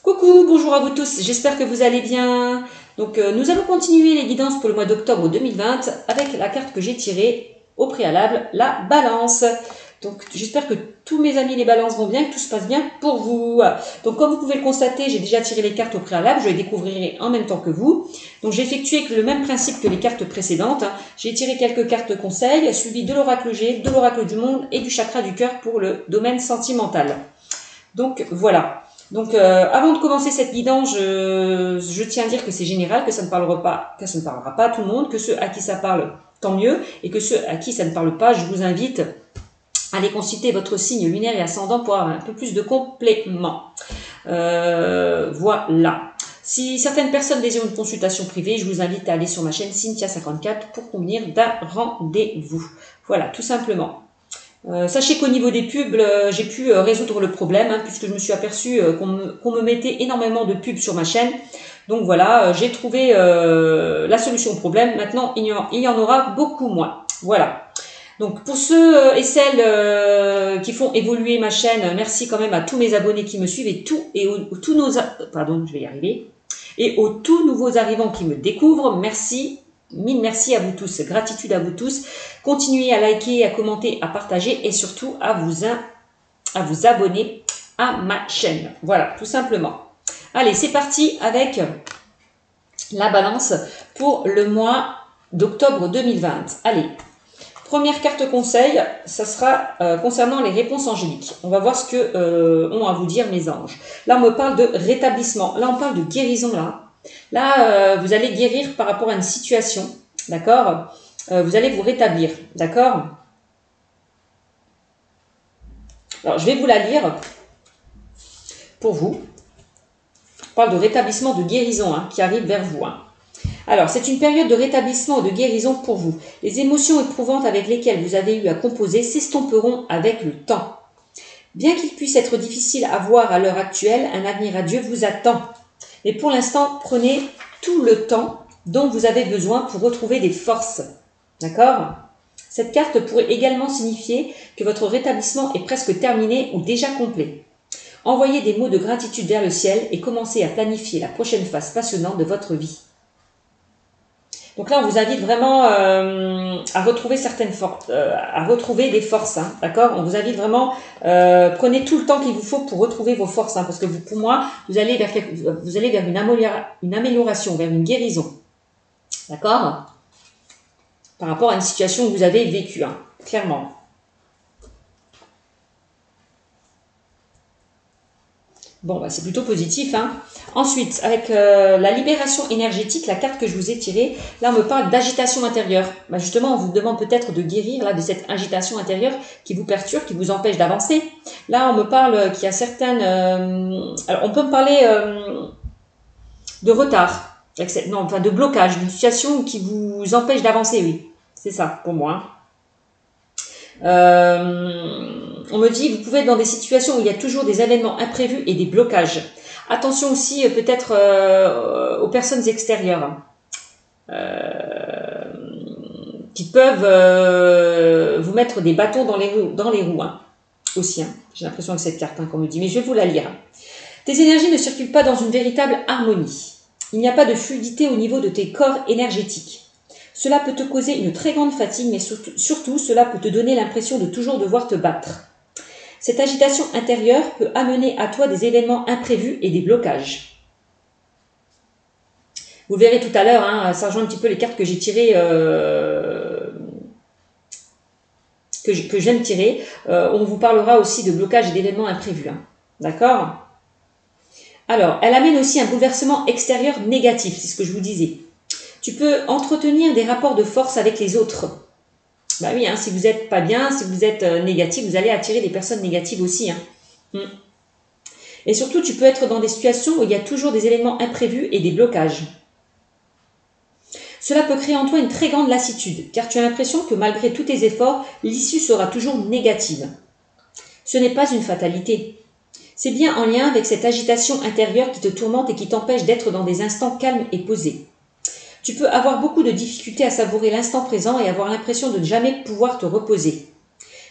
Coucou, bonjour à vous tous, j'espère que vous allez bien. Donc nous allons continuer les guidances pour le mois d'octobre 2020 avec la carte que j'ai tirée au préalable, la balance. Donc j'espère que tous mes amis les balances vont bien, que tout se passe bien pour vous. Donc comme vous pouvez le constater, j'ai déjà tiré les cartes au préalable, je les découvrirai en même temps que vous. Donc j'ai effectué le même principe que les cartes précédentes. J'ai tiré quelques cartes conseils, suivi de l'oracle G, de l'oracle du monde et du chakra du cœur pour le domaine sentimental. Donc voilà. Donc avant de commencer cette guidance, je tiens à dire que c'est général, que ça ne parlera pas à tout le monde, que ceux à qui ça parle, tant mieux, et que ceux à qui ça ne parle pas, je vous invite à aller consulter votre signe lunaire et ascendant pour avoir un peu plus de compléments. Voilà. Si certaines personnes désirent une consultation privée, je vous invite à aller sur ma chaîne Cynthia54 pour convenir d'un rendez-vous. Voilà, tout simplement. Sachez qu'au niveau des pubs, j'ai pu résoudre le problème, puisque je me suis aperçue qu'on me mettait énormément de pubs sur ma chaîne. Donc voilà, j'ai trouvé la solution au problème. Maintenant, il y en aura beaucoup moins. Voilà. Donc pour ceux et celles qui font évoluer ma chaîne, merci quand même à tous mes abonnés qui me suivent et tous nouveaux arrivants qui me découvrent. Merci. Mille merci à vous tous, gratitude à vous tous. Continuez à liker, à commenter, à partager et surtout à vous abonner à ma chaîne. Voilà, tout simplement. Allez, c'est parti avec la balance pour le mois d'octobre 2020. Allez, première carte conseil, ça sera concernant les réponses angéliques. On va voir ce que ont à vous dire mes anges. Là, on me parle de rétablissement. Là, on parle de guérison, là. Là, vous allez guérir par rapport à une situation, d'accord? Vous allez vous rétablir, d'accord? Alors, je vais vous la lire pour vous. On parle de rétablissement, de guérison qui arrive vers vous. Alors, c'est une période de rétablissement et de guérison pour vous. Les émotions éprouvantes avec lesquelles vous avez eu à composer s'estomperont avec le temps. Bien qu'il puisse être difficile à voir à l'heure actuelle, un avenir radieux vous attend. Mais pour l'instant, prenez tout le temps dont vous avez besoin pour retrouver des forces. D'accord? Cette carte pourrait également signifier que votre rétablissement est presque terminé ou déjà complet. Envoyez des mots de gratitude vers le ciel et commencez à planifier la prochaine phase passionnante de votre vie. Donc là, on vous invite vraiment à retrouver certaines forces, à retrouver des forces, d'accord? On vous invite vraiment, prenez tout le temps qu'il vous faut pour retrouver vos forces, parce que pour moi, vous allez vers une amélioration, vers une guérison, d'accord? Par rapport à une situation que vous avez vécue, clairement. Bon, c'est plutôt positif. Ensuite, avec la libération énergétique, la carte que je vous ai tirée, là, on me parle d'agitation intérieure. Justement, on vous demande peut-être de guérir là de cette agitation intérieure qui vous perturbe, qui vous empêche d'avancer. Là, on me parle qu'il y a certaines... alors, on peut me parler de retard, de blocage, d'une situation qui vous empêche d'avancer, oui. C'est ça, pour moi. On me dit, vous pouvez être dans des situations où il y a toujours des événements imprévus et des blocages. Attention aussi peut-être aux personnes extérieures qui peuvent vous mettre des bâtons dans les roues aussi. J'ai l'impression avec cette carte qu'on me dit, mais je vais vous la lire. Tes énergies ne circulent pas dans une véritable harmonie. Il n'y a pas de fluidité au niveau de tes corps énergétiques. Cela peut te causer une très grande fatigue, mais surtout, cela peut te donner l'impression de toujours devoir te battre. Cette agitation intérieure peut amener à toi des événements imprévus et des blocages. Vous verrez tout à l'heure, ça rejoint un petit peu les cartes que j'ai tirées, que j'aime tirer. On vous parlera aussi de blocages et d'événements imprévus. D'accord? Alors, elle amène aussi un bouleversement extérieur négatif, c'est ce que je vous disais. Tu peux entretenir des rapports de force avec les autres. Oui, si vous n'êtes pas bien, si vous êtes négatif, vous allez attirer des personnes négatives aussi. Et surtout, tu peux être dans des situations où il y a toujours des événements imprévus et des blocages. Cela peut créer en toi une très grande lassitude, car tu as l'impression que malgré tous tes efforts, l'issue sera toujours négative. Ce n'est pas une fatalité. C'est bien en lien avec cette agitation intérieure qui te tourmente et qui t'empêche d'être dans des instants calmes et posés. Tu peux avoir beaucoup de difficultés à savourer l'instant présent et avoir l'impression de ne jamais pouvoir te reposer.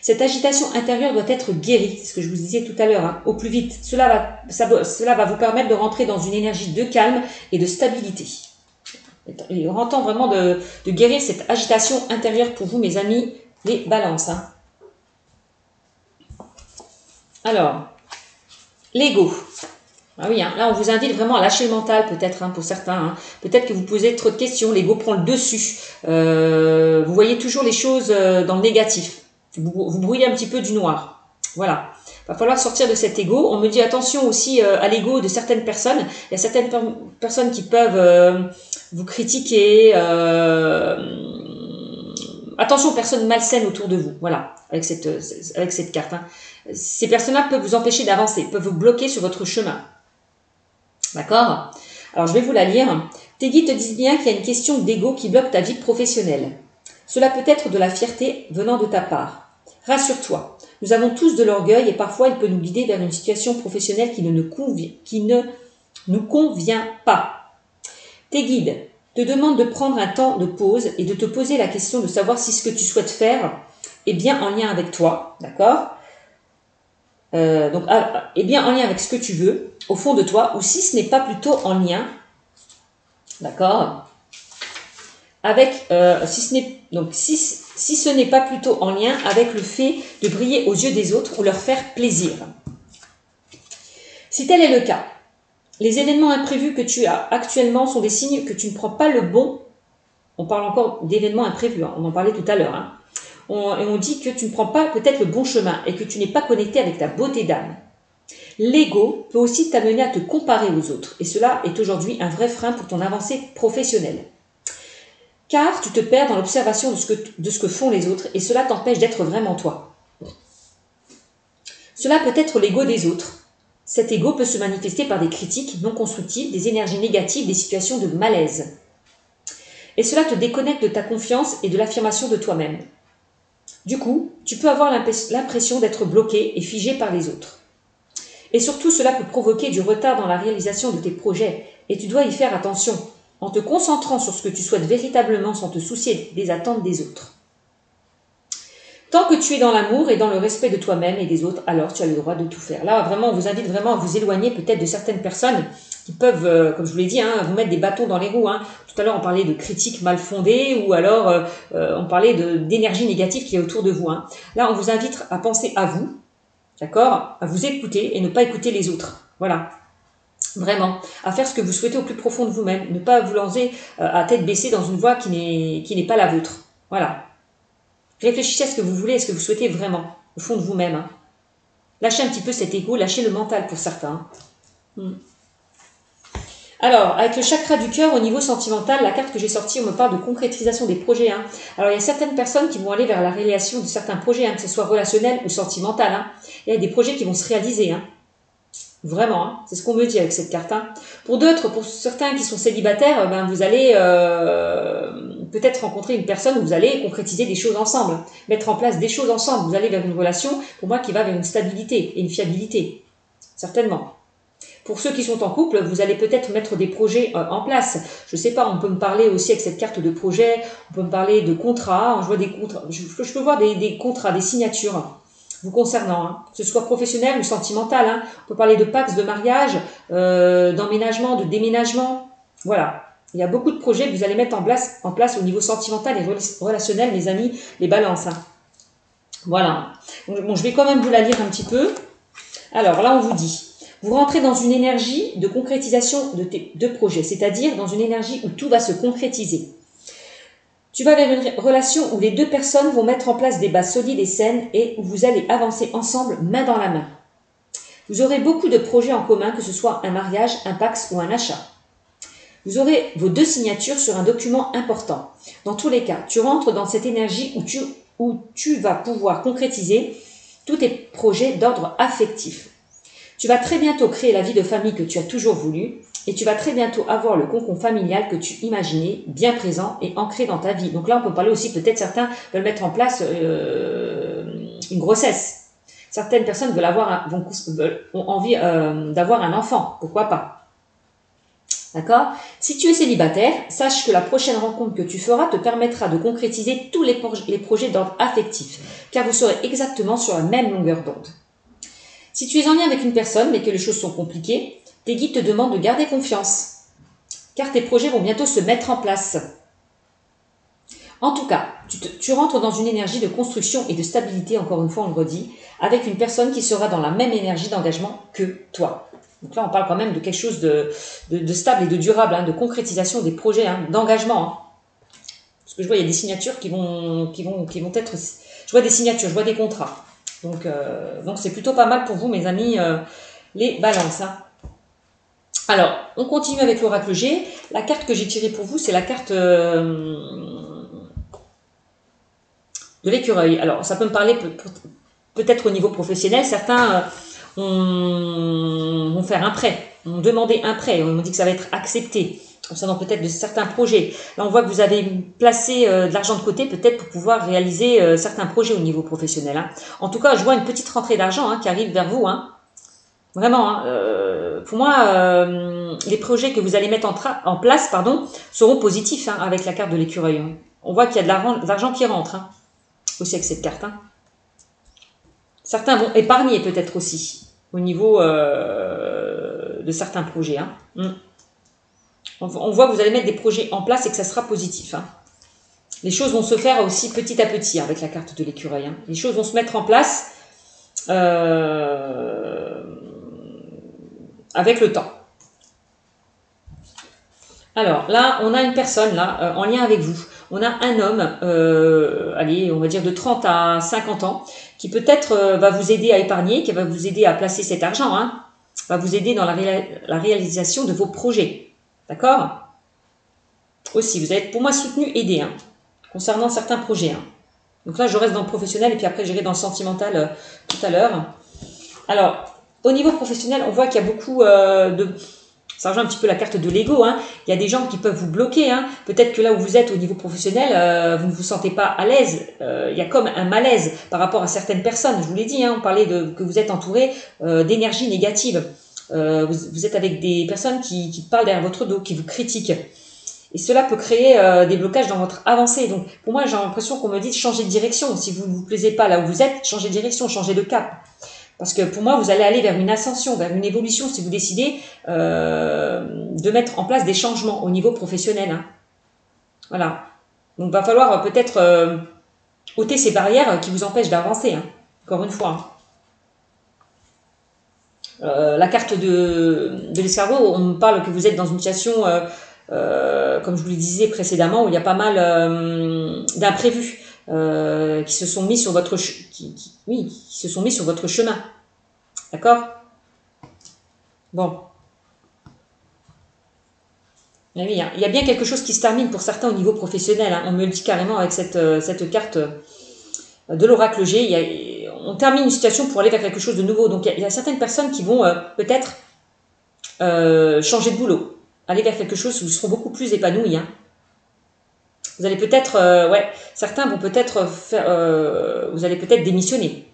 Cette agitation intérieure doit être guérie, c'est ce que je vous disais tout à l'heure, hein, au plus vite. Cela va vous permettre de rentrer dans une énergie de calme et de stabilité. Il entend vraiment de guérir cette agitation intérieure pour vous, mes amis, les balances. Hein. Alors, l'ego. Ah oui, hein, là on vous invite vraiment à lâcher le mental peut-être hein, pour certains. Hein. Peut-être que vous posez trop de questions, l'ego prend le dessus. Vous voyez toujours les choses dans le négatif. Vous brouillez un petit peu du noir. Voilà. Il va falloir sortir de cet ego. On me dit attention aussi à l'ego de certaines personnes. Il y a certaines personnes qui peuvent vous critiquer. Attention aux personnes malsaines autour de vous. Voilà, avec cette carte. Hein. Ces personnes-là peuvent vous empêcher d'avancer, peuvent vous bloquer sur votre chemin. D'accord? Alors, je vais vous la lire. Tes guides te disent bien qu'il y a une question d'ego qui bloque ta vie professionnelle. Cela peut être de la fierté venant de ta part. Rassure-toi, nous avons tous de l'orgueil et parfois il peut nous guider vers une situation professionnelle qui ne nous convient pas. Tes guides te demandent de prendre un temps de pause et de te poser la question de savoir si ce que tu souhaites faire est bien en lien avec toi. D'accord? Est bien en lien avec ce que tu veux, au fond de toi, ou si ce n'est pas plutôt en lien, d'accord, avec, si ce n'est pas plutôt en lien avec le fait de briller aux yeux des autres ou leur faire plaisir. Si tel est le cas, les événements imprévus que tu as actuellement sont des signes que tu ne prends pas le bon, on parle encore d'événements imprévus, hein, on en parlait tout à l'heure, hein. On dit que tu ne prends pas peut-être le bon chemin et que tu n'es pas connecté avec ta beauté d'âme. L'ego peut aussi t'amener à te comparer aux autres et cela est aujourd'hui un vrai frein pour ton avancée professionnelle. Car tu te perds dans l'observation de ce que font les autres et cela t'empêche d'être vraiment toi. Cela peut être l'ego des autres. Cet ego peut se manifester par des critiques non constructives, des énergies négatives, des situations de malaise. Et cela te déconnecte de ta confiance et de l'affirmation de toi-même. Du coup, tu peux avoir l'impression d'être bloqué et figé par les autres. Et surtout, cela peut provoquer du retard dans la réalisation de tes projets et tu dois y faire attention en te concentrant sur ce que tu souhaites véritablement sans te soucier des attentes des autres. Tant que tu es dans l'amour et dans le respect de toi-même et des autres, alors tu as le droit de tout faire. Là, vraiment, on vous invite vraiment à vous éloigner peut-être de certaines personnes qui peuvent, comme je vous l'ai dit, hein, vous mettre des bâtons dans les roues. Hein. Tout à l'heure, on parlait de critiques mal fondées ou alors on parlait d'énergie négative qui est autour de vous. Hein. Là, on vous invite à penser à vous, d'accord, à vous écouter et ne pas écouter les autres. Voilà. Vraiment, à faire ce que vous souhaitez au plus profond de vous-même, ne pas vous lancer à tête baissée dans une voie qui n'est pas la vôtre. Voilà. Réfléchissez à ce que vous voulez, à ce que vous souhaitez vraiment, au fond de vous-même. Hein. Lâchez un petit peu cet ego, lâchez le mental pour certains. Alors, avec le chakra du cœur, au niveau sentimental, la carte que j'ai sortie, on me parle de concrétisation des projets. Hein. Alors, il y a certaines personnes qui vont aller vers la réalisation de certains projets, hein, que ce soit relationnel ou sentimental. Hein. Il y a des projets qui vont se réaliser. Hein. Vraiment, hein, c'est ce qu'on me dit avec cette carte. Hein. Pour d'autres, pour certains qui sont célibataires, ben, vous allez peut-être rencontrer une personne où vous allez concrétiser des choses ensemble, mettre en place des choses ensemble. Vous allez vers une relation, pour moi, qui va vers une stabilité et une fiabilité, certainement. Pour ceux qui sont en couple, vous allez peut-être mettre des projets en place. Je ne sais pas, on peut me parler aussi avec cette carte de projet, on peut me parler de contrats, je vois des contrats, je peux voir des contrats, des signatures vous concernant, hein, que ce soit professionnel ou sentimental. Hein. On peut parler de pax, de mariage, d'emménagement, de déménagement. Voilà. Il y a beaucoup de projets que vous allez mettre en place au niveau sentimental et relationnel, mes amis, les balances. Hein. Voilà. Bon, je vais quand même vous la lire un petit peu. Alors là, on vous dit, vous rentrez dans une énergie de concrétisation de projets, c'est-à-dire dans une énergie où tout va se concrétiser. Tu vas vers une relation où les deux personnes vont mettre en place des bases solides et saines et où vous allez avancer ensemble main dans la main. Vous aurez beaucoup de projets en commun, que ce soit un mariage, un pax ou un achat. Vous aurez vos deux signatures sur un document important. Dans tous les cas, tu rentres dans cette énergie où tu vas pouvoir concrétiser tous tes projets d'ordre affectif. Tu vas très bientôt créer la vie de famille que tu as toujours voulu et tu vas très bientôt avoir le cocon familial que tu imaginais bien présent et ancré dans ta vie. Donc là, on peut parler aussi, peut-être certains veulent mettre en place une grossesse. Certaines personnes ont envie d'avoir un enfant, pourquoi pas. D'accord? Si tu es célibataire, sache que la prochaine rencontre que tu feras te permettra de concrétiser tous les projets d'ordre affectif, car vous serez exactement sur la même longueur d'onde. Si tu es en lien avec une personne, mais que les choses sont compliquées, tes guides te demandent de garder confiance, car tes projets vont bientôt se mettre en place. En tout cas, tu rentres dans une énergie de construction et de stabilité, encore une fois on le redit, avec une personne qui sera dans la même énergie d'engagement que toi. Donc là, on parle quand même de quelque chose de stable et de durable, hein, de concrétisation des projets, hein, d'engagement. Hein. Parce que je vois, il y a des signatures qui vont être... Je vois des signatures, je vois des contrats. Donc c'est plutôt pas mal pour vous, mes amis, les balances. Hein. Alors, on continue avec l'oracle G. La carte que j'ai tirée pour vous, c'est la carte de l'écureuil. Alors, ça peut me parler peut-être au niveau professionnel. Certains vont faire un prêt, vont demander un prêt. On dit que ça va être accepté. Concernant peut-être de certains projets. Là, on voit que vous avez placé de l'argent de côté peut-être pour pouvoir réaliser certains projets au niveau professionnel. Hein. En tout cas, je vois une petite rentrée d'argent hein, qui arrive vers vous. Hein. Vraiment, hein, pour moi, les projets que vous allez mettre en place seront positifs hein, avec la carte de l'écureuil. Hein. On voit qu'il y a de l'argent qui rentre hein, aussi avec cette carte. Hein. Certains vont épargner peut-être aussi au niveau de certains projets. Hein. On voit que vous allez mettre des projets en place et que ça sera positif. Hein. Les choses vont se faire aussi petit à petit hein, avec la carte de l'écureuil. Hein. Les choses vont se mettre en place avec le temps. Alors là, on a une personne là en lien avec vous. On a un homme, allez, on va dire de 30 à 50 ans, qui peut-être va vous aider à épargner, qui va vous aider à placer cet argent, hein, va vous aider dans la réalisation de vos projets. D'accord? Aussi, vous allez être pour moi soutenu, aidé, hein, concernant certains projets. Hein. Donc là, je reste dans le professionnel et puis après, j'irai dans le sentimental tout à l'heure. Alors, au niveau professionnel, on voit qu'il y a beaucoup ça rejoint un petit peu la carte de l'ego. Hein. Il y a des gens qui peuvent vous bloquer. Hein. Peut-être que là où vous êtes au niveau professionnel, vous ne vous sentez pas à l'aise. Il y a comme un malaise par rapport à certaines personnes. Je vous l'ai dit, hein, on parlait que vous êtes entouré d'énergie négative. Vous êtes avec des personnes qui parlent derrière votre dos, qui vous critiquent. Et cela peut créer des blocages dans votre avancée. Donc, pour moi, j'ai l'impression qu'on me dit de changer de direction. Si vous ne vous plaisez pas là où vous êtes, changez de direction, changez de cap. Parce que pour moi, vous allez aller vers une ascension, vers une évolution si vous décidez de mettre en place des changements au niveau professionnel. Hein. Voilà. Donc, il va falloir peut-être ôter ces barrières qui vous empêchent d'avancer. Hein. Encore une fois. Hein. La carte de l'escargot, on me parle que vous êtes dans une situation, comme je vous le disais précédemment, où il y a pas mal d'imprévus qui se sont mis sur votre qui se sont mis sur votre chemin. D'accord? Bon. Oui, il y a bien quelque chose qui se termine pour certains au niveau professionnel. Hein. On me le dit carrément avec cette carte de l'oracle G. On termine une situation pour aller vers quelque chose de nouveau. Donc, il y a certaines personnes qui vont peut-être changer de boulot, aller vers quelque chose où ils seront beaucoup plus épanouis. Hein. Vous allez peut-être, certains vont peut-être vous allez peut-être démissionner.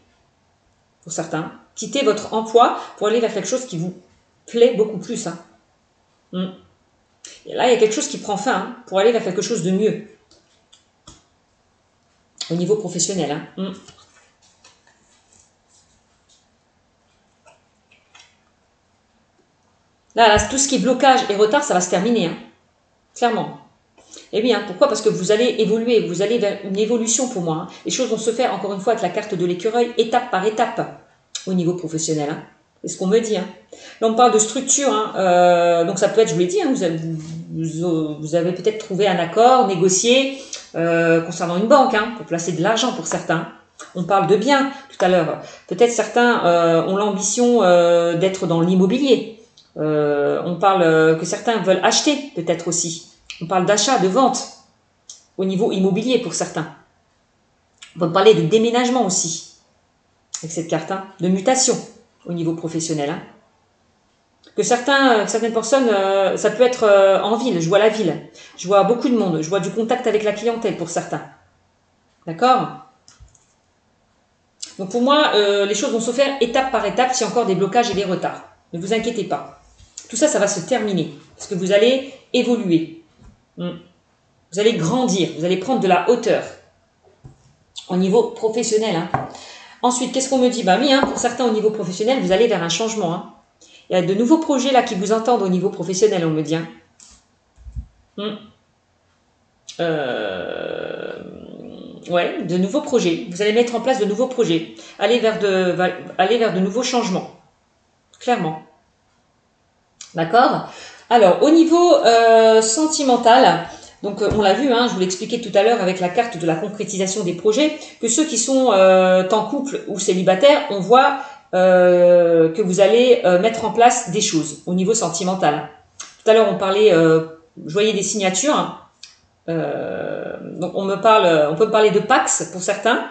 Pour certains, quitter votre emploi pour aller vers quelque chose qui vous plaît beaucoup plus. Hein. Et là, il y a quelque chose qui prend fin hein, pour aller vers quelque chose de mieux au niveau professionnel. Hein. Là, tout ce qui est blocage et retard, ça va se terminer. Hein. Clairement. Et oui, hein, pourquoi? Parce que vous allez évoluer, vous allez vers une évolution pour moi. Hein. Les choses vont se faire, encore une fois, avec la carte de l'écureuil, étape par étape, au niveau professionnel. Hein. C'est ce qu'on me dit. Hein. Là, on parle de structure. Hein. Donc, ça peut être, je vous l'ai dit, hein, vous avez peut-être trouvé un accord, négocié, concernant une banque, hein, pour placer de l'argent pour certains. On parle de biens tout à l'heure. Peut-être certains ont l'ambition d'être dans l'immobilier. On parle que certains veulent acheter, peut-être aussi. On parle d'achat, de vente, au niveau immobilier pour certains. On peut parler de déménagement aussi, avec cette carte, hein, de mutation au niveau professionnel. Hein. Que certaines personnes, ça peut être en ville, je vois la ville, je vois beaucoup de monde, je vois du contact avec la clientèle pour certains. D'accord? Donc pour moi, les choses vont se faire étape par étape s'il y a encore des blocages et des retards. Ne vous inquiétez pas. tout ça, ça va se terminer. Parce que vous allez évoluer. Vous allez grandir. Vous allez prendre de la hauteur. Au niveau professionnel. Hein. Ensuite, qu'est-ce qu'on me dit? Oui, hein, pour certains, au niveau professionnel, vous allez vers un changement. Hein. Il y a de nouveaux projets là qui vous entendent au niveau professionnel, on me dit. Hein. Ouais, de nouveaux projets. Vous allez mettre en place de nouveaux projets. Aller vers de nouveaux changements. Clairement. D'accord? Alors, au niveau sentimental, donc on l'a vu, hein, je vous l'expliquais tout à l'heure avec la carte de la concrétisation des projets, que ceux qui sont en couple ou célibataires, on voit que vous allez mettre en place des choses au niveau sentimental. Tout à l'heure, on parlait, je voyais des signatures. Donc on peut me parler de Pax pour certains,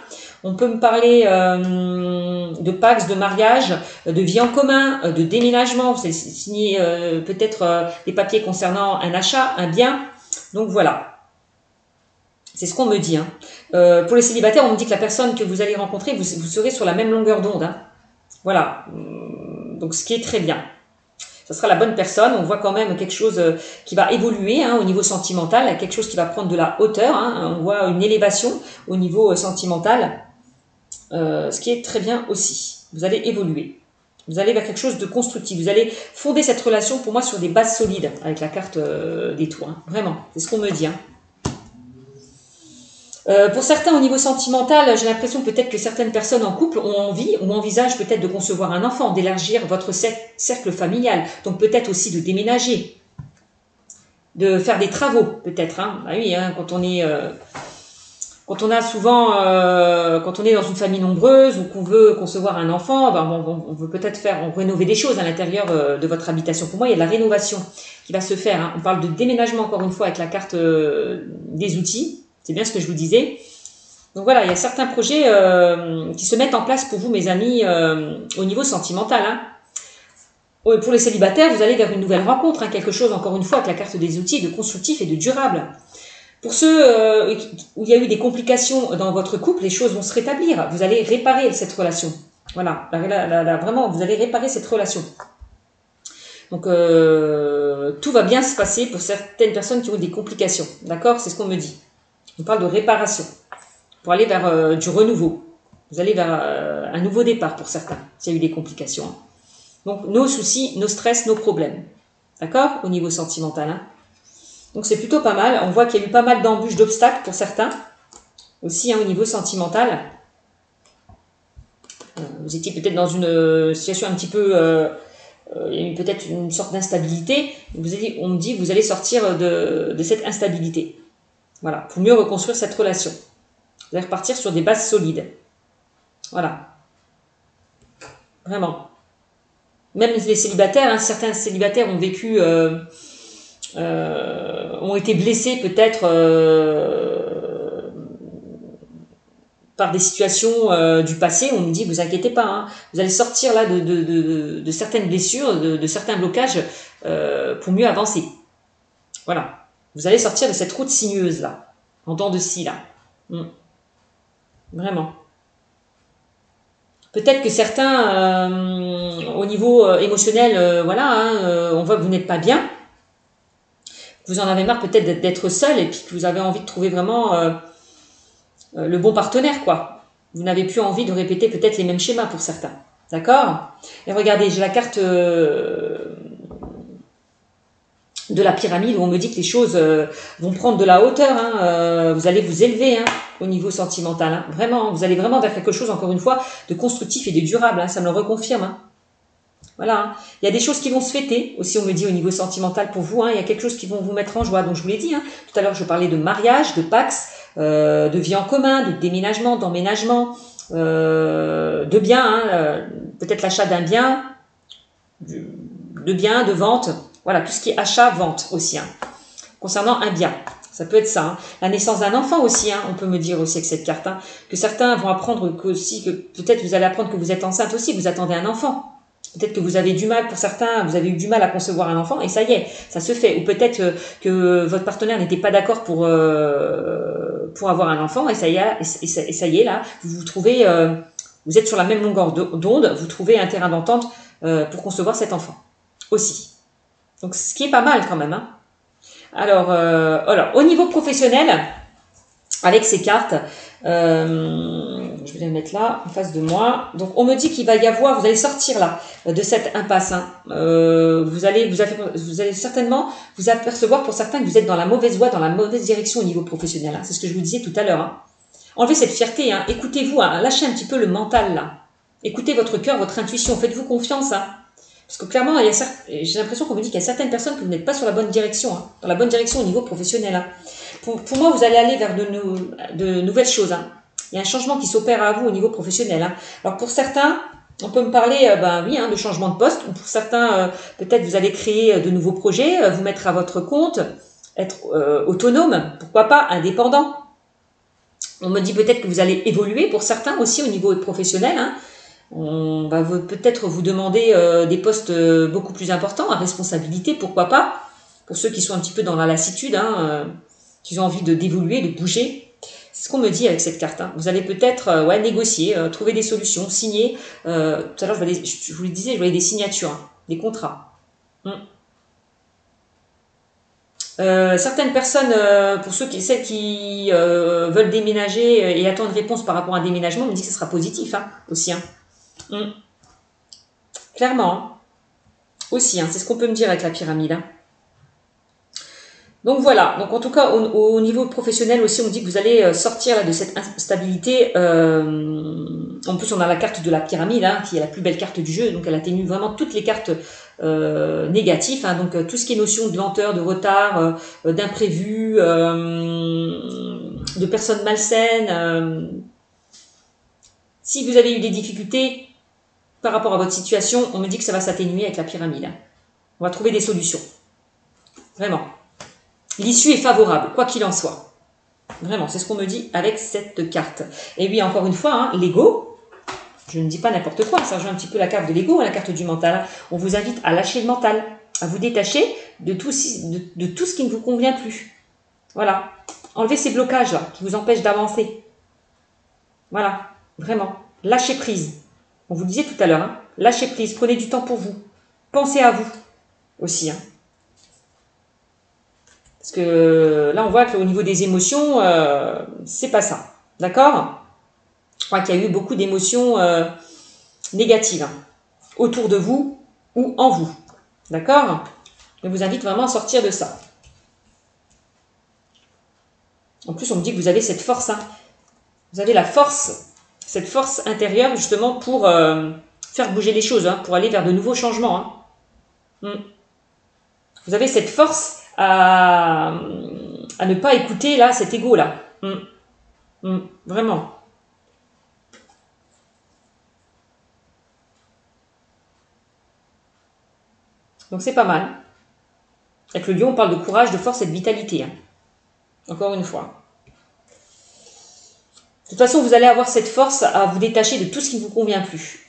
on peut me parler de Pax, de mariage, de vie en commun, de déménagement, vous allez signer peut-être des papiers concernant un achat, un bien, donc voilà, c'est ce qu'on me dit. Hein. Pour les célibataires, on me dit que la personne que vous allez rencontrer, vous serez sur la même longueur d'onde, hein. Voilà, donc ce qui est très bien. Ça sera la bonne personne, on voit quand même quelque chose qui va évoluer hein, au niveau sentimental, quelque chose qui va prendre de la hauteur, hein, on voit une élévation au niveau sentimental, ce qui est très bien aussi. Vous allez évoluer, vous allez vers quelque chose de constructif, vous allez fonder cette relation pour moi sur des bases solides avec la carte des tours, hein. Vraiment, c'est ce qu'on me dit. Hein. Pour certains, au niveau sentimental, j'ai l'impression peut-être que certaines personnes en couple ont envie ou envisagent peut-être de concevoir un enfant, d'élargir votre cercle familial, donc peut-être aussi de déménager, de faire des travaux, peut-être. Hein. Ah oui, hein, quand on est dans une famille nombreuse ou qu'on veut concevoir un enfant, on veut peut-être rénover des choses à l'intérieur de votre habitation. Pour moi, il y a de la rénovation qui va se faire. Hein. On parle de déménagement encore une fois avec la carte des outils. C'est bien ce que je vous disais. Donc voilà, il y a certains projets qui se mettent en place pour vous, mes amis, au niveau sentimental. Hein. Pour les célibataires, vous allez vers une nouvelle rencontre, hein, quelque chose, encore une fois, avec la carte des outils, de constructif et de durable. Pour ceux où il y a eu des complications dans votre couple, les choses vont se rétablir. Vous allez réparer cette relation. Voilà, vraiment, vous allez réparer cette relation. Donc, tout va bien se passer pour certaines personnes qui ont eu des complications. D'accord? C'est ce qu'on me dit. On parle de réparation, pour aller vers du renouveau. Vous allez vers un nouveau départ pour certains, s'il y a eu des complications. Hein. Donc, nos soucis, nos stress, nos problèmes. D'accord? Au niveau sentimental. Hein. Donc, c'est plutôt pas mal. On voit qu'il y a eu pas mal d'embûches, d'obstacles pour certains. Aussi, hein, au niveau sentimental. Vous étiez peut-être dans une situation un petit peu... il y a eu peut-être une sorte d'instabilité. On me dit que vous allez sortir de cette instabilité. Voilà, pour mieux reconstruire cette relation. Vous allez repartir sur des bases solides. Voilà. Vraiment. Même les célibataires, hein, certains célibataires ont vécu, ont été blessés peut-être par des situations du passé. On me dit, vous inquiétez pas, hein, vous allez sortir là de certaines blessures, de certains blocages pour mieux avancer. Voilà. Vous allez sortir de cette route sinueuse là, en dents de scie là. Vraiment. Peut-être que certains, au niveau émotionnel, voilà, hein, on voit que vous n'êtes pas bien. Vous en avez marre peut-être d'être seul et puis que vous avez envie de trouver vraiment le bon partenaire, quoi. Vous n'avez plus envie de répéter peut-être les mêmes schémas pour certains. D'accord? Et regardez, j'ai la carte de la pyramide où on me dit que les choses vont prendre de la hauteur, hein, vous allez vous élever hein, au niveau sentimental, hein, vraiment, vous allez vraiment vers quelque chose, encore une fois, de constructif et de durable, hein, ça me le reconfirme. Hein. Voilà, hein. Il y a des choses qui vont se fêter, aussi on me dit au niveau sentimental pour vous, hein, il y a quelque chose qui vont vous mettre en joie, donc je vous l'ai dit, hein, tout à l'heure je parlais de mariage, de Pax, de vie en commun, de déménagement, d'emménagement, de biens, hein, peut-être l'achat d'un bien, de biens, de vente. Voilà, tout ce qui est achat, vente aussi. Hein. Concernant un bien, ça peut être ça. Hein. La naissance d'un enfant aussi, hein, on peut me dire aussi avec cette carte. Hein, que certains vont apprendre que peut-être vous allez apprendre que vous êtes enceinte aussi, vous attendez un enfant. Peut-être que vous avez du mal, pour certains, vous avez eu du mal à concevoir un enfant, et ça y est, ça se fait. Ou peut-être que votre partenaire n'était pas d'accord pour avoir un enfant, et ça y est, là, vous vous trouvez, vous êtes sur la même longueur d'onde, vous trouvez un terrain d'entente pour concevoir cet enfant aussi. Donc, ce qui est pas mal quand même. Hein. Alors, au niveau professionnel, avec ces cartes, je vais les mettre là, en face de moi. Donc, on me dit qu'il va y avoir, vous allez sortir là, de cette impasse. Hein. Vous allez certainement vous apercevoir pour certains que vous êtes dans la mauvaise voie, dans la mauvaise direction au niveau professionnel. Hein. C'est ce que je vous disais tout à l'heure. Hein. Enlevez cette fierté, hein. Écoutez-vous, hein. Lâchez un petit peu le mental là. Écoutez votre cœur, votre intuition, faites-vous confiance. Hein. Parce que clairement, j'ai l'impression qu'on me dit qu'il y a certaines personnes que vous n'êtes pas sur la bonne direction, hein. Dans la bonne direction au niveau professionnel. Hein. Pour moi, vous allez aller vers de nouvelles choses. Hein. Il y a un changement qui s'opère à vous au niveau professionnel. Hein. Alors pour certains, on peut me parler oui, hein, de changement de poste. Ou pour certains, peut-être vous allez créer de nouveaux projets, vous mettre à votre compte, être autonome, pourquoi pas indépendant. On me dit peut-être que vous allez évoluer pour certains aussi au niveau professionnel. Hein. On va peut-être vous demander des postes beaucoup plus importants, à responsabilité, pourquoi pas. Pour ceux qui sont un petit peu dans la lassitude, hein, qui ont envie d'évoluer, de bouger. C'est ce qu'on me dit avec cette carte. Hein. Vous allez peut-être négocier, trouver des solutions, signer. Tout à l'heure, je vous le disais, je voyais des signatures, hein, des contrats. Certaines personnes, pour celles qui veulent déménager et attendent réponse par rapport à un déménagement, me dit que ce sera positif hein, aussi. Hein. Clairement. Hein. Aussi, hein, c'est ce qu'on peut me dire avec la pyramide. Hein. Donc voilà, donc en tout cas au niveau professionnel aussi on me dit que vous allez sortir là, de cette instabilité. En plus on a la carte de la pyramide hein, qui est la plus belle carte du jeu, donc elle atténue vraiment toutes les cartes négatives, hein, donc tout ce qui est notion de lenteur, de retard, d'imprévu, de personnes malsaines. Si vous avez eu des difficultés par rapport à votre situation, on me dit que ça va s'atténuer avec la pyramide. Hein. On va trouver des solutions. Vraiment. L'issue est favorable, quoi qu'il en soit. Vraiment, c'est ce qu'on me dit avec cette carte. Et oui, encore une fois, hein, l'ego, je ne dis pas n'importe quoi, ça rejoint un petit peu la carte de l'ego, la carte du mental. On vous invite à lâcher le mental, à vous détacher de tout ce qui ne vous convient plus. Voilà. Enlevez ces blocages-là qui vous empêchent d'avancer. Voilà, vraiment. Lâchez prise. On vous le disait tout à l'heure, hein, lâchez prise, prenez du temps pour vous. Pensez à vous aussi, hein. Parce que là, on voit qu'au niveau des émotions, c'est pas ça. D'accord? Je crois qu'il y a eu beaucoup d'émotions négatives hein, autour de vous ou en vous. D'accord? Je vous invite vraiment à sortir de ça. En plus, on me dit que vous avez cette force. Hein. Vous avez la force, cette force intérieure justement pour faire bouger les choses, hein, pour aller vers de nouveaux changements. Hein. Vous avez cette force à ne pas écouter là cet ego là. Vraiment. Donc c'est pas mal. Avec le lion, on parle de courage, de force et de vitalité. Hein. Encore une fois. De toute façon, vous allez avoir cette force à vous détacher de tout ce qui ne vous convient plus.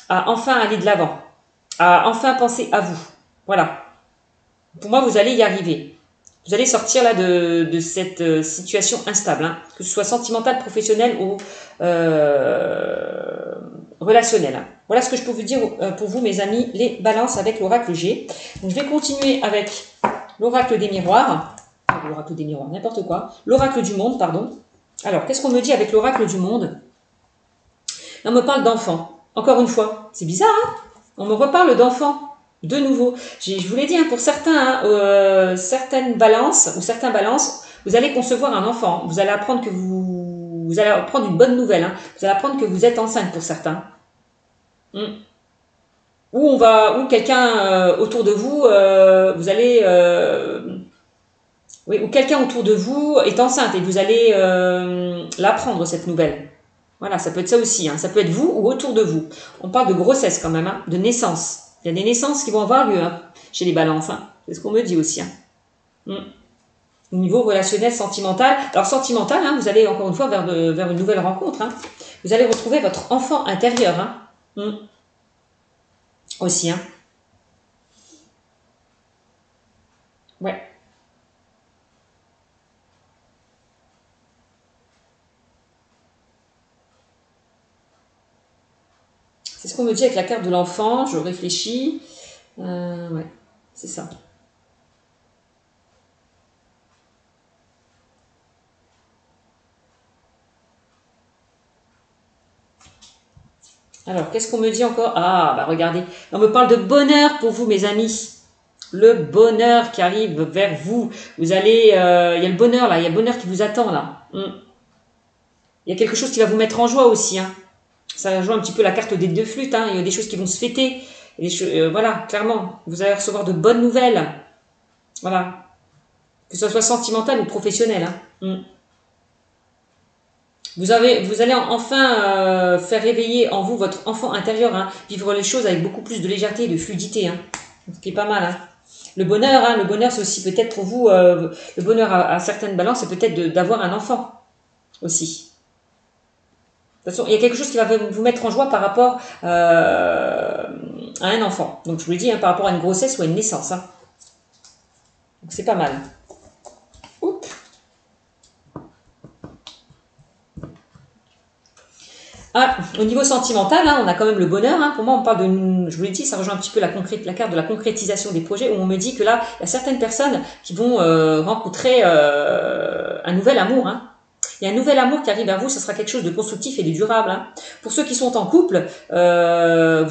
À enfin aller de l'avant. À enfin penser à vous. Voilà. Pour moi, vous allez y arriver. Vous allez sortir là de cette situation instable, hein, que ce soit sentimentale, professionnelle ou relationnelle. Hein. Voilà ce que je peux vous dire pour vous, mes amis, les balances avec l'oracle G. Donc, je vais continuer avec l'oracle des miroirs. L'oracle des miroirs, n'importe quoi. L'oracle du monde, pardon. Alors, qu'est-ce qu'on me dit avec l'oracle du monde? On me parle d'enfants. Encore une fois, c'est bizarre, hein? On me reparle d'enfants. De nouveau, je vous l'ai dit, hein, pour certains, certaines balances ou certains balances, vous allez concevoir un enfant. Vous allez apprendre que vous allez apprendre une bonne nouvelle. Hein. Vous allez apprendre que vous êtes enceinte pour certains. Ou quelqu'un autour de vous, vous allez, oui, ou quelqu'un autour de vous est enceinte et vous allez l'apprendre cette nouvelle. Voilà, ça peut être ça aussi. Hein. Ça peut être vous ou autour de vous. On parle de grossesse quand même, hein, de naissance. Il y a des naissances qui vont avoir lieu hein, chez les balances. Hein. C'est ce qu'on me dit aussi. Hein. Au niveau relationnel, sentimental. Alors sentimental, hein, vous allez encore une fois vers une nouvelle rencontre. Hein. Vous allez retrouver votre enfant intérieur. Hein. Aussi. Hein. Ouais. C'est ce qu'on me dit avec la carte de l'enfant. Je réfléchis. Ouais. c'est ça. Alors, qu'est-ce qu'on me dit encore? Ah, bah regardez, on me parle de bonheur pour vous, mes amis. Le bonheur qui arrive vers vous. Vous allez, il y a le bonheur là, il y a le bonheur qui vous attend là. Il y a quelque chose qui va vous mettre en joie aussi. Hein. Ça rejoint un petit peu la carte des deux flûtes. Hein. Il y a des choses qui vont se fêter. Voilà, clairement, vous allez recevoir de bonnes nouvelles. Voilà, que ce soit sentimental ou professionnel. Hein. Vous allez enfin faire réveiller en vous votre enfant intérieur, hein, vivre les choses avec beaucoup plus de légèreté et de fluidité, hein, ce qui est pas mal. Hein. Le bonheur, c'est aussi peut-être pour vous, le bonheur à certaines balances, c'est peut-être d'avoir un enfant aussi. De toute façon, il y a quelque chose qui va vous mettre en joie par rapport à un enfant. Donc je vous le dis, hein, par rapport à une grossesse ou à une naissance. Hein. Donc c'est pas mal. Oups. Ah, au niveau sentimental, hein, on a quand même le bonheur. Hein. Pour moi, on parle de, je vous l'ai dit, ça rejoint un petit peu la carte de la concrétisation des projets, où on me dit que là, il y a certaines personnes qui vont rencontrer un nouvel amour. Hein. Il y a un nouvel amour qui arrive vers vous, ce sera quelque chose de constructif et de durable. Hein. Pour ceux qui sont en couple, vous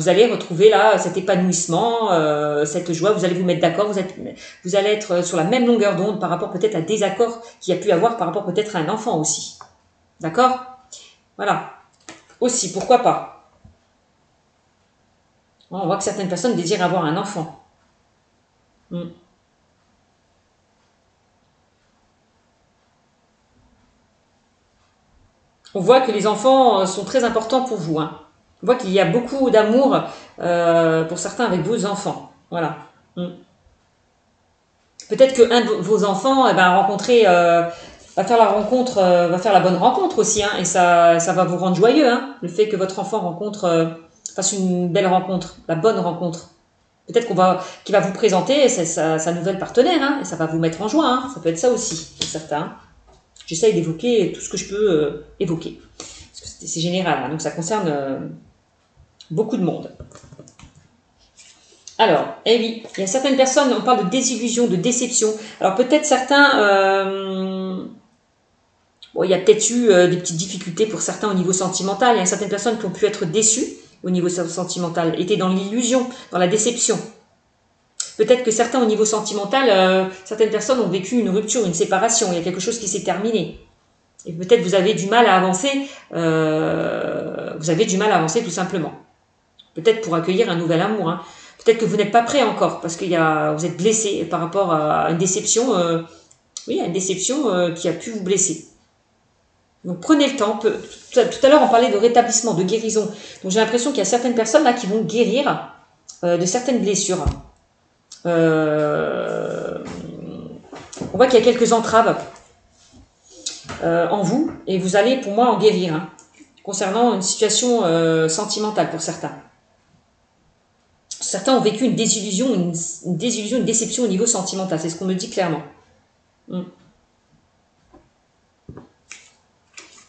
allez retrouver là cet épanouissement, cette joie, vous allez vous mettre d'accord, vous allez être sur la même longueur d'onde par rapport peut-être à des accords qu'il y a pu avoir par rapport peut-être à un enfant aussi. D'accord? Voilà. Aussi, pourquoi pas? On voit que certaines personnes désirent avoir un enfant. On voit que les enfants sont très importants pour vous. Hein. On voit qu'il y a beaucoup d'amour pour certains avec vos enfants. Voilà. Peut-être qu'un de vos enfants va faire la rencontre, va faire la bonne rencontre aussi. Hein, et ça va vous rendre joyeux. Hein, le fait que votre enfant fasse une belle rencontre, la bonne rencontre. Peut-être qu'il va vous présenter sa nouvelle partenaire. Hein, et ça va vous mettre en joie. Hein, ça peut être ça aussi, pour certains. J'essaye d'évoquer tout ce que je peux évoquer. Parce que c'est général, hein, donc ça concerne beaucoup de monde. Alors, eh oui, il y a certaines personnes, on parle de désillusion, de déception. Alors peut-être certains, il y a peut-être eu des petites difficultés pour certains au niveau sentimental. Il y a certaines personnes qui ont pu être déçues au niveau sentimental, étaient dans l'illusion, dans la déception. Peut-être que certains au niveau sentimental, certaines personnes ont vécu une rupture, une séparation, il y a quelque chose qui s'est terminé. Et peut-être vous avez du mal à avancer, tout simplement. Peut-être pour accueillir un nouvel amour. Hein. Peut-être que vous n'êtes pas prêt encore, parce que vous êtes blessé par rapport à une déception, une déception qui a pu vous blesser. Donc prenez le temps. Tout à l'heure, on parlait de rétablissement, de guérison. Donc j'ai l'impression qu'il y a certaines personnes là qui vont guérir de certaines blessures. On voit qu'il y a quelques entraves en vous, et vous allez, pour moi, en guérir, hein, concernant une situation sentimentale pour certains. Certains ont vécu une désillusion, une déception au niveau sentimental, c'est ce qu'on me dit clairement.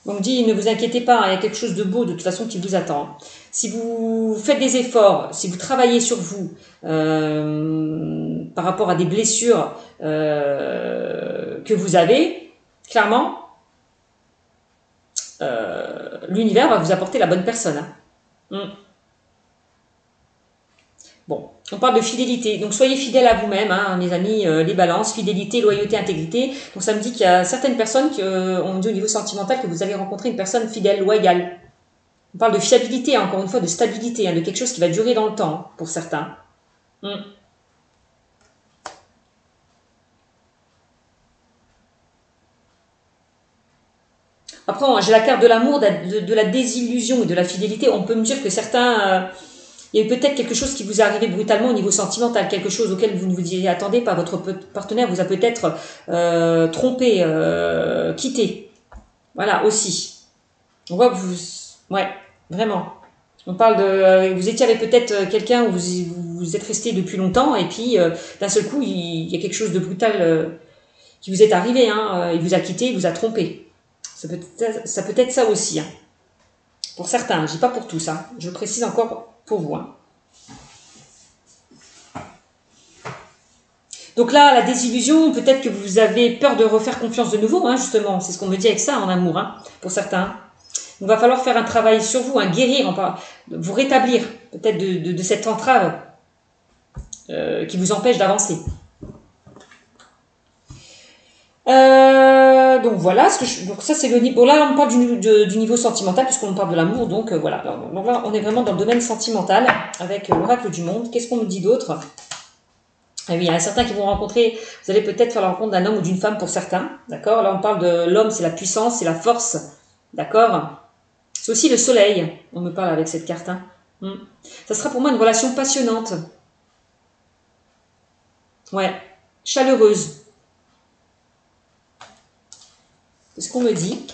On me dit, ne vous inquiétez pas, il y a quelque chose de beau de toute façon qui vous attend. Si vous faites des efforts, si vous travaillez sur vous par rapport à des blessures que vous avez, clairement, l'univers va vous apporter la bonne personne. Hein. Bon, on parle de fidélité. Donc, soyez fidèles à vous-même, hein, mes amis, les balances, fidélité, loyauté, intégrité. Donc, ça me dit qu'il y a certaines personnes qui ont dit au niveau sentimental que vous allez rencontrer une personne fidèle, loyale. On parle de fiabilité, encore une fois, de stabilité, hein, de quelque chose qui va durer dans le temps, hein, pour certains. Après, j'ai la carte de l'amour, de la désillusion et de la fidélité. On peut me dire que certains... il y a peut-être quelque chose qui vous est arrivé brutalement au niveau sentimental, quelque chose auquel vous ne vous y attendez pas. Votre partenaire vous a peut-être trompé, quitté. Voilà, aussi. On voit que vous... Ouais, vraiment. On parle de... vous étiez avec peut-être quelqu'un où vous êtes resté depuis longtemps, et puis d'un seul coup, il y a quelque chose de brutal qui vous est arrivé. Hein, il vous a quitté, il vous a trompé. Ça peut être ça aussi. Hein. Pour certains, je dis pas pour tous. Hein. Je précise encore pour vous. Hein. Donc là, la désillusion, peut-être que vous avez peur de refaire confiance de nouveau, hein, justement. C'est ce qu'on me dit avec ça en amour, hein, pour certains. Il va falloir faire un travail sur vous, guérir, vous rétablir peut-être de cette entrave qui vous empêche d'avancer. Donc voilà, donc ça c'est le niveau. Là on parle du niveau sentimental puisqu'on parle de l'amour, donc voilà. Donc là on est vraiment dans le domaine sentimental avec l'oracle du monde. Qu'est-ce qu'on me dit d'autre? Ah oui, il y en a certains qui vont rencontrer, vous allez peut-être faire la rencontre d'un homme ou d'une femme pour certains, d'accord? Là on parle de l'homme, c'est la puissance, c'est la force, d'accord? C'est aussi le soleil, on me parle avec cette carte. Hein. Ça sera pour moi une relation passionnante. Ouais, chaleureuse. C'est ce qu'on me dit.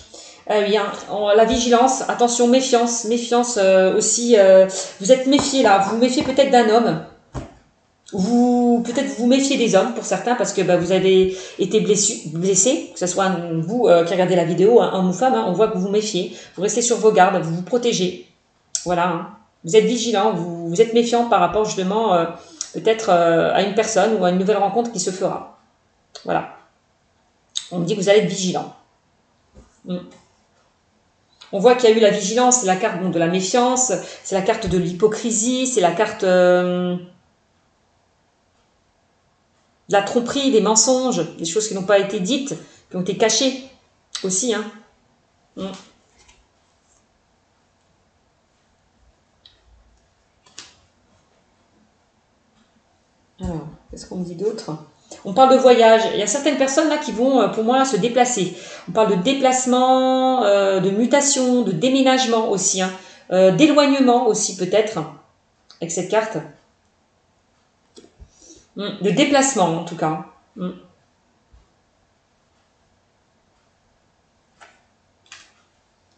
Oui, hein, la vigilance, attention, méfiance, méfiance aussi. Vous êtes méfié là, vous vous méfiez peut-être d'un homme. Peut-être vous méfiez des hommes pour certains parce que vous avez été blessé, que ce soit vous qui regardez la vidéo, homme ou femme, hein, on voit que vous vous méfiez. Vous restez sur vos gardes, vous vous protégez. Voilà. Hein. Vous êtes vigilant, vous êtes méfiant par rapport justement peut-être à une personne ou à une nouvelle rencontre qui se fera. Voilà. On me dit que vous allez être vigilant. On voit qu'il y a eu la vigilance, c'est la carte de la méfiance, c'est la carte de l'hypocrisie, c'est la carte de la tromperie, des mensonges, des choses qui n'ont pas été dites, qui ont été cachées aussi. Hein. Alors, qu'est-ce qu'on me dit d'autre? On parle de voyage. Il y a certaines personnes là qui vont, pour moi, se déplacer. On parle de déplacement, de mutation, de déménagement aussi, hein, d'éloignement aussi peut-être, avec cette carte. De déplacement en tout cas.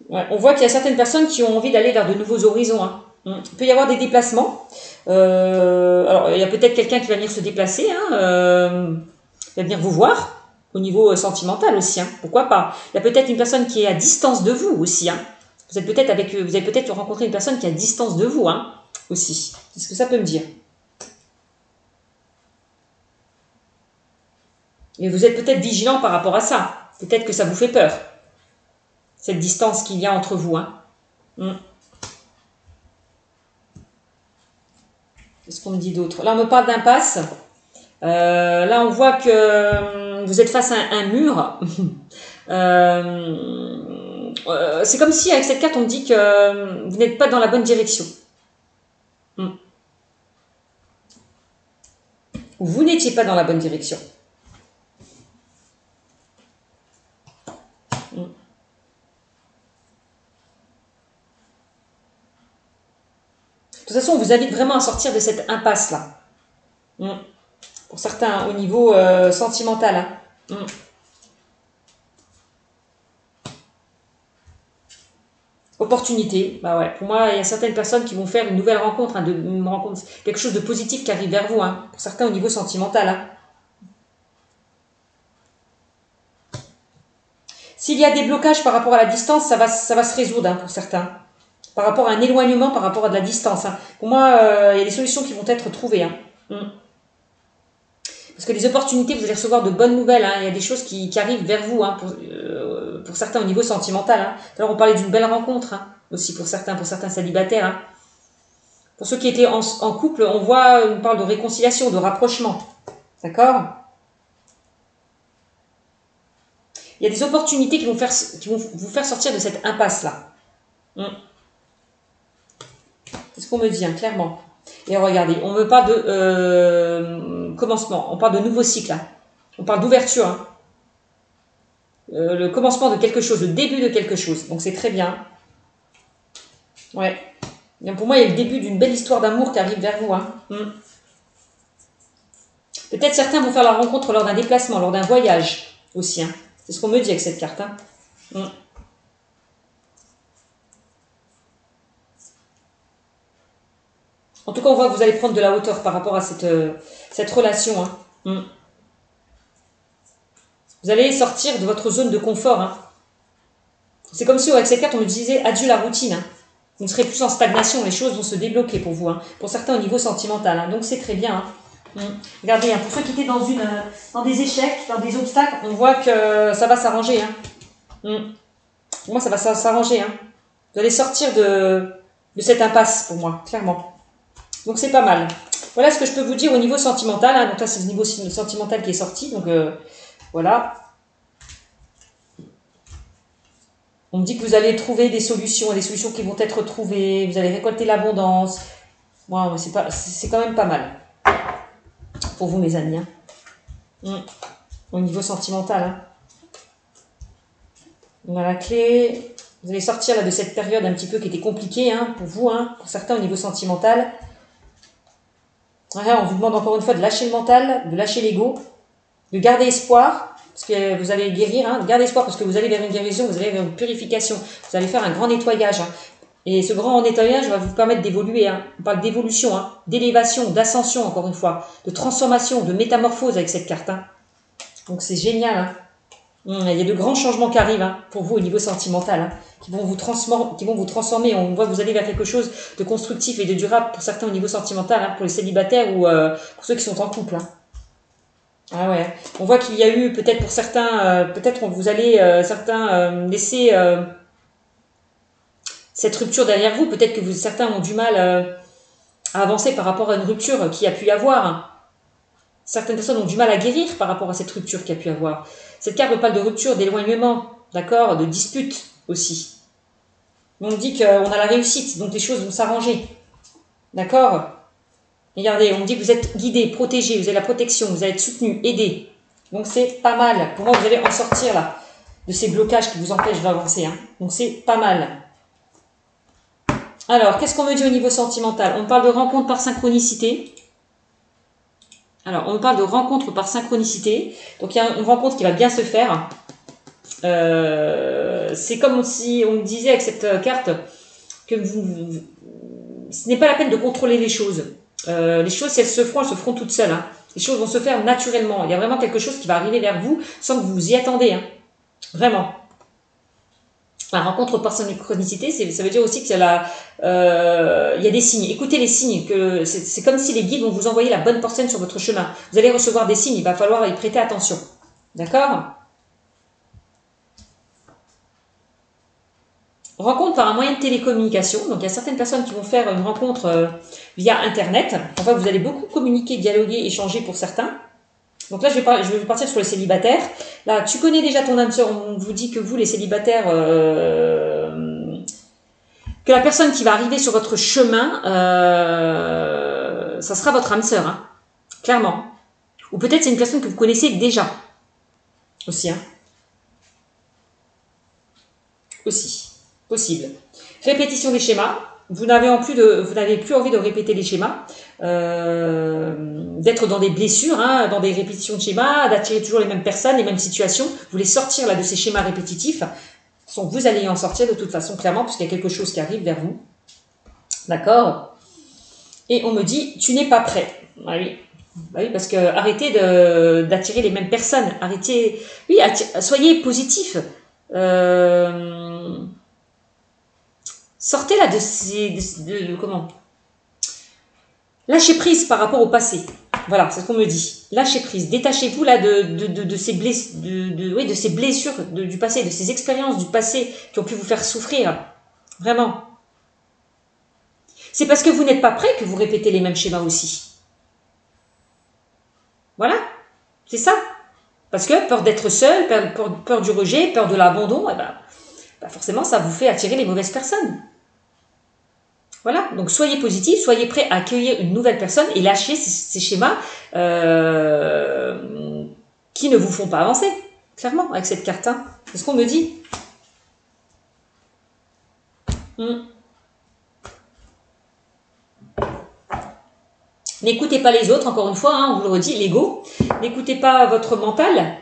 Ouais, on voit qu'il y a certaines personnes qui ont envie d'aller vers de nouveaux horizons. Hein. Il peut y avoir des déplacements. Alors, il y a peut-être quelqu'un qui va venir se déplacer, hein, va venir vous voir au niveau sentimental aussi. Hein. Pourquoi pas? Il y a peut-être une personne qui est à distance de vous aussi. Hein. Vous allez peut-être rencontrer une personne qui est à distance de vous hein, aussi. C'est ce que ça peut me dire. Et vous êtes peut-être vigilant par rapport à ça. Peut-être que ça vous fait peur. Cette distance qu'il y a entre vous. Hein. Qu'est-ce qu'on me dit d'autre? Là, on me parle d'impasse. Là, on voit que vous êtes face à un mur. C'est comme si, avec cette carte, on me dit que vous n'êtes pas dans la bonne direction. Vous n'étiez pas dans la bonne direction. De toute façon, on vous invite vraiment à sortir de cette impasse-là. Pour certains, au niveau sentimental. Hein. Opportunité, bah ouais. Pour moi, il y a certaines personnes qui vont faire une nouvelle rencontre, hein, une rencontre, quelque chose de positif qui arrive vers vous. Hein. Pour certains, au niveau sentimental. Hein. S'il y a des blocages par rapport à la distance, ça va se résoudre hein, pour certains. Par rapport à un éloignement, par rapport à de la distance. Hein. Pour moi, il y a des solutions qui vont être trouvées. Hein. Parce que les opportunités, vous allez recevoir de bonnes nouvelles. Hein. Il y a des choses qui arrivent vers vous, hein, pour certains au niveau sentimental. Hein. Alors on parlait d'une belle rencontre hein, aussi pour certains célibataires. Hein. Pour ceux qui étaient en couple, on parle de réconciliation, de rapprochement. D'accord? Il y a des opportunités qui vont vous faire sortir de cette impasse-là. C'est ce qu'on me dit, hein, clairement. Et regardez, on me parle de commencement, on parle de nouveau cycle. Hein. On parle d'ouverture. Hein. Le commencement de quelque chose, le début de quelque chose. Donc c'est très bien. Ouais. Bien, pour moi, il y a le début d'une belle histoire d'amour qui arrive vers vous. Hein. Peut-être certains vont faire la rencontre lors d'un déplacement, lors d'un voyage aussi. Hein. C'est ce qu'on me dit avec cette carte. Hein. En tout cas, on voit que vous allez prendre de la hauteur par rapport à cette relation. Hein. Vous allez sortir de votre zone de confort. Hein. C'est comme si avec cette carte, on me disait adieu la routine. Hein. Vous ne serez plus en stagnation, les choses vont se débloquer pour vous. Hein. Pour certains au niveau sentimental. Hein. Donc c'est très bien. Hein. Regardez, hein, pour ceux qui étaient dans des échecs, dans des obstacles, on voit que ça va s'arranger. Pour moi, ça va s'arranger. Vous allez sortir de cette impasse, pour moi, clairement. Donc, c'est pas mal. Voilà ce que je peux vous dire au niveau sentimental. Donc là, c'est le niveau sentimental qui est sorti. Donc, voilà. On me dit que vous allez trouver des solutions qui vont être trouvées. Vous allez récolter l'abondance. Wow, c'est quand même pas mal. Pour vous, mes amis. Au niveau sentimental. On a la clé. Vous allez sortir là, de cette période un petit peu qui était compliquée pour vous, pour certains au niveau sentimental. On vous demande encore une fois de lâcher le mental, de lâcher l'ego, de garder espoir, parce que vous allez guérir, gardez espoir parce que vous allez vers une guérison, vous allez vers une purification, vous allez faire un grand nettoyage. Et ce grand nettoyage va vous permettre d'évoluer. On parle d'évolution, d'élévation, d'ascension encore une fois, de transformation, de métamorphose avec cette carte. Donc c'est génial. Il y a de grands changements qui arrivent pour vous au niveau sentimental, qui vont vous transformer. On voit que vous allez vers quelque chose de constructif et de durable pour certains au niveau sentimental, pour les célibataires ou pour ceux qui sont en couple. Ah ouais. On voit qu'il y a eu peut-être pour certains, peut-être vous allez certains laisser cette rupture derrière vous. Peut-être que certains ont du mal à avancer par rapport à une rupture qui a pu y avoir. Certaines personnes ont du mal à guérir par rapport à cette rupture qu'il y a pu y avoir. Cette carte me parle de rupture, d'éloignement, d'accord, de dispute aussi. On dit qu'on a la réussite, donc les choses vont s'arranger. D'accord? Regardez, on dit que vous êtes guidé, protégé, vous avez la protection, vous allez être soutenu, aidé. Donc c'est pas mal. Pour moi, vous allez en sortir là, de ces blocages qui vous empêchent d'avancer. Donc c'est pas mal. Alors, qu'est-ce qu'on me dit au niveau sentimental? On parle de rencontre par synchronicité. Alors, on parle de rencontre par synchronicité. Donc, il y a une rencontre qui va bien se faire. C'est comme si on me disait avec cette carte que ce n'est pas la peine de contrôler les choses. Les choses, si elles se feront toutes seules. Les choses vont se faire naturellement. Il y a vraiment quelque chose qui va arriver vers vous sans que vous vous y attendez. Vraiment. La rencontre par synchronicité, ça veut dire aussi qu'il y a des signes. Écoutez les signes. C'est comme si les guides vont vous envoyer la bonne personne sur votre chemin. Vous allez recevoir des signes. Il va falloir y prêter attention. D'accord? Rencontre par un moyen de télécommunication. Donc, il y a certaines personnes qui vont faire une rencontre via Internet. Enfin, vous allez beaucoup communiquer, dialoguer, échanger pour certains. Donc là, je vais partir sur les célibataires. Là, tu connais déjà ton âme sœur. On vous dit que vous, les célibataires, que la personne qui va arriver sur votre chemin, ça sera votre âme sœur, clairement. Ou peut-être c'est une personne que vous connaissez déjà, aussi. Aussi, possible. Répétition des schémas. Vous n'avez plus envie de répéter les schémas, d'être dans des blessures, dans des répétitions de schémas, d'attirer toujours les mêmes personnes, les mêmes situations. Vous voulez sortir là de ces schémas répétitifs. Donc vous allez en sortir de toute façon, clairement, puisqu'il y a quelque chose qui arrive vers vous. D'accord? Et on me dit, tu n'es pas prêt. Ah oui. Bah oui, parce que arrêtez d'attirer les mêmes personnes. Arrêtez. Oui, soyez positif. Sortez là comment? Lâchez prise par rapport au passé. Voilà, c'est ce qu'on me dit. Lâchez prise. Détachez-vous là de ces blessures du passé, de ces expériences du passé qui ont pu vous faire souffrir. Vraiment. C'est parce que vous n'êtes pas prêt que vous répétez les mêmes schémas aussi. Voilà. C'est ça. Parce que peur d'être seul, peur du rejet, peur de l'abandon, forcément, ça vous fait attirer les mauvaises personnes. Voilà, donc soyez positif, soyez prêt à accueillir une nouvelle personne et lâchez ces schémas qui ne vous font pas avancer, clairement, avec cette carte. C'est ce qu'on me dit. N'écoutez pas les autres, encore une fois, on vous le redit, l'ego. N'écoutez pas votre mental.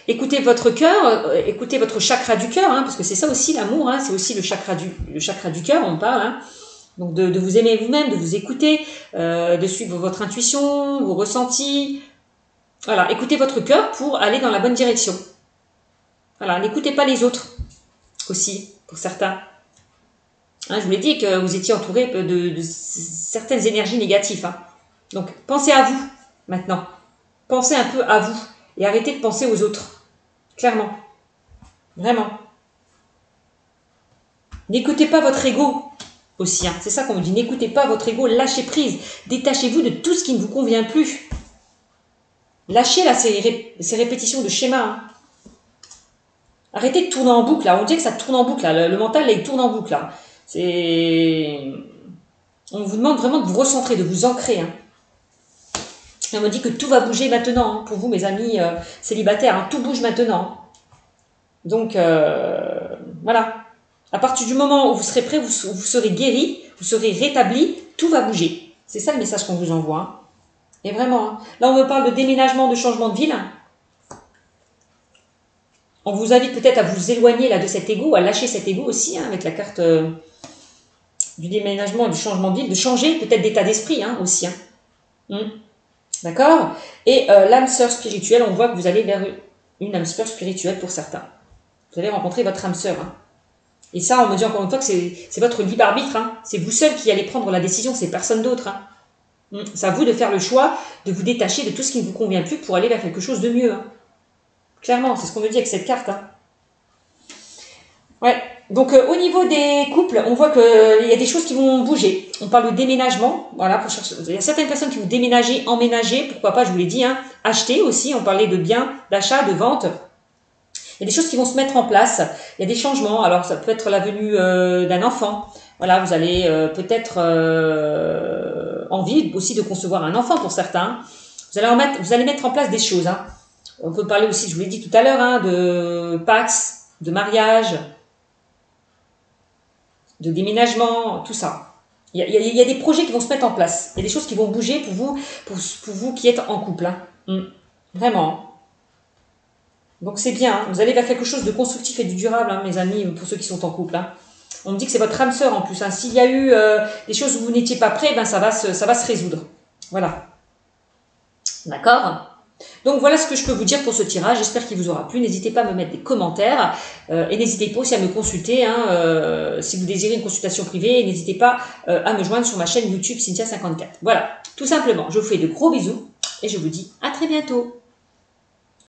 Écoutez votre cœur, écoutez votre chakra du cœur, parce que c'est ça aussi l'amour, c'est aussi le chakra du cœur, on parle. Donc de vous aimer vous-même, de vous écouter, de suivre votre intuition, vos ressentis. Voilà, écoutez votre cœur pour aller dans la bonne direction. Voilà, n'écoutez pas les autres aussi, pour certains. Je vous l'ai dit que vous étiez entouré de certaines énergies négatives. Donc pensez à vous. maintenant. Pensez un peu à vous et arrêtez de penser aux autres. Clairement. Vraiment. N'écoutez pas votre ego aussi. Hein. C'est ça qu'on me dit. N'écoutez pas votre ego. Lâchez prise. Détachez-vous de tout ce qui ne vous convient plus. Lâchez là ces répétitions de schémas. Hein. Arrêtez de tourner en boucle. Là. On dirait que ça tourne en boucle. Là. Le mental, là, il tourne en boucle. Là. On vous demande vraiment de vous recentrer, de vous ancrer. Hein. Et on me dit que tout va bouger maintenant. Hein, pour vous, mes amis célibataires. Hein, tout bouge maintenant. Donc, voilà. À partir du moment où vous serez prêt, vous serez guéri, vous serez rétabli, tout va bouger. C'est ça le message qu'on vous envoie. Hein. Et vraiment, hein. Là on me parle de déménagement, de changement de ville. On vous invite peut-être à vous éloigner là de cet ego, à lâcher cet ego aussi, hein, avec la carte du déménagement, du changement de ville, de changer peut-être d'état d'esprit hein, aussi. Hein. D'accord. Et l'âme sœur spirituelle, on voit que vous allez vers une âme sœur spirituelle pour certains. Vous allez rencontrer votre âme sœur. Hein. Et ça, on me dit encore une fois que c'est votre libre arbitre. Hein. C'est vous seul qui allez prendre la décision, c'est personne d'autre. Hein. C'est à vous de faire le choix, de vous détacher de tout ce qui ne vous convient plus pour aller vers quelque chose de mieux. Hein. Clairement, c'est ce qu'on me dit avec cette carte. Hein. Ouais. Donc, au niveau des couples, on voit qu'il y a des choses qui vont bouger. On parle de déménagement. Voilà, pour chercher. Il y a certaines personnes qui vont déménager, emménager, pourquoi pas, je vous l'ai dit. Hein. Acheter aussi, on parlait de biens, d'achat, de vente. Il y a des choses qui vont se mettre en place, il y a des changements, alors ça peut être la venue d'un enfant, voilà, vous allez peut-être envie aussi de concevoir un enfant pour certains, vous allez mettre en place des choses, hein. On peut parler aussi, je vous l'ai dit tout à l'heure, hein, de Pax, de mariage, de déménagement, tout ça. Il y a des projets qui vont se mettre en place, il y a des choses qui vont bouger pour vous qui êtes en couple, hein. Vraiment. Donc c'est bien, hein. Vous allez vers quelque chose de constructif et de durable, hein, mes amis, pour ceux qui sont en couple. Hein. On me dit que c'est votre âme sœur en plus. Hein. S'il y a eu des choses où vous n'étiez pas prêt, ben ça va se résoudre. Voilà. D'accord ? Donc voilà ce que je peux vous dire pour ce tirage. J'espère qu'il vous aura plu. N'hésitez pas à me mettre des commentaires et n'hésitez pas aussi à me consulter. Hein, si vous désirez une consultation privée, n'hésitez pas à me joindre sur ma chaîne YouTube Cynthia54. Voilà, tout simplement. Je vous fais de gros bisous et je vous dis à très bientôt.